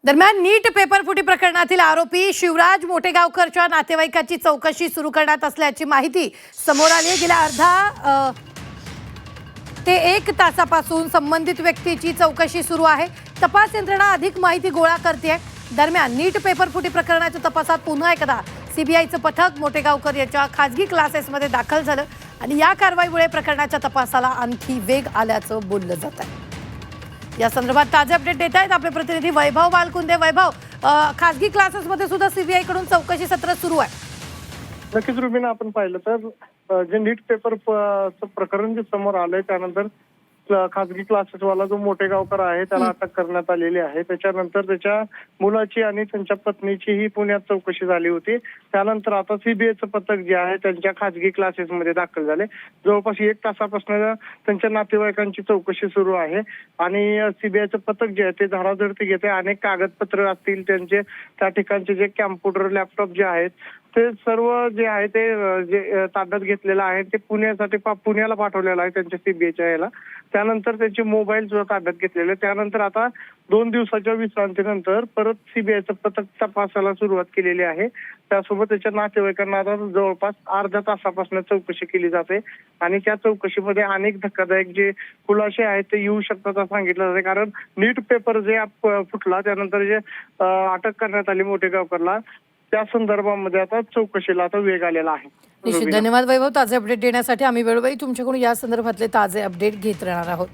दरम्यान नीट पेपर फुटी प्रकरणातील आरोपी शिवराज मोटेगावकरच्या नातेवाईकाची चौकशी सुरू करण्यात असल्याची माहिती समोर आली आहे। गेल्या ते 1 तासापासून संबंधित व्यक्तीची चौकशी सुरू आहे। तपास यंत्रणा अधिक माहिती गोळा करते। दरम्यान नीट पेपर फुटी प्रकरणाच्या तपासात पुन्हा एकदा सीबीआयचं पथक मोटेगावकर याच्या खासगी क्लासेसमध्ये दाखल झालं आणि या कारवाईमुळे प्रकरणाच्या तपासाला आणखी वेग आल्याचं बोललं जात आहे। या संदर्भात ताजे अपडेट देत आहेत आपले प्रतिनिधी वैभव बालकुंदे। वैभव, खासगी क्लासेसमध्ये सुद्धा सीबीआय कडून चौकशी सत्र सुरू आहे। नक्कीच रुबीना, आपण पाहिलं तर जे नीट पेपर प्रकरण जे समोर आलंय त्यानंतर खासगी क्लासेसवाला जो मोटेगावकर आहे त्याला अटक करण्यात आलेली आहे। त्याच्यानंतर त्याच्या मुलाची आणि त्यांच्या पत्नीचीही पुण्यात चौकशी झाली होती। त्यानंतर आता सीबीआयचं पथक जे आहे त्यांच्या खासगी क्लासेसमध्ये दाखल झाले। जवळपास 1 तासापासून त्यांच्या नातेवाईकांची चौकशी सुरू आहे आणि सीबीआयचं पथक जे आहे ते धाराधडती घेते। अनेक कागदपत्र असतील त्यांचे, त्या ठिकाणचे जे कॅम्प्युटर, लॅपटॉप जे आहेत ते सर्व जे आहे ते जे ताब्यात घेतलेलं आहे ते पुण्याला पाठवलेलं आहे त्यांच्या सीबीआयच्या याला। त्यानंतर त्यांचे मोबाईल सुद्धा ताब्यात घेतलेले। त्यानंतर आता 2 दिवसाच्या विश्रांतीनंतर परत सीबीआयचं पथक तपासाला सुरुवात केलेली आहे। त्यासोबत त्याच्या नातेवाईकांना आता जवळपास अर्ध्या तासापासून चौकशी केली जाते आणि त्या चौकशीमध्ये अनेक धक्कादायक जे खुलासे आहेत ते येऊ शकतात असं सांगितलं जाते। कारण नीट पेपर जे फुटला त्यानंतर जे अटक करण्यात आली मोटेगावकरला, त्या संदर्भामध्ये आता चौकशीला आता वेग आलेला आहे। निश्चित धन्यवाद वैभव, ताजे अपडेट देण्यासाठी। आम्ही वेळोवेळी तुमच्याकडून या संदर्भातले ताजे अपडेट घेत राहणार आहोत।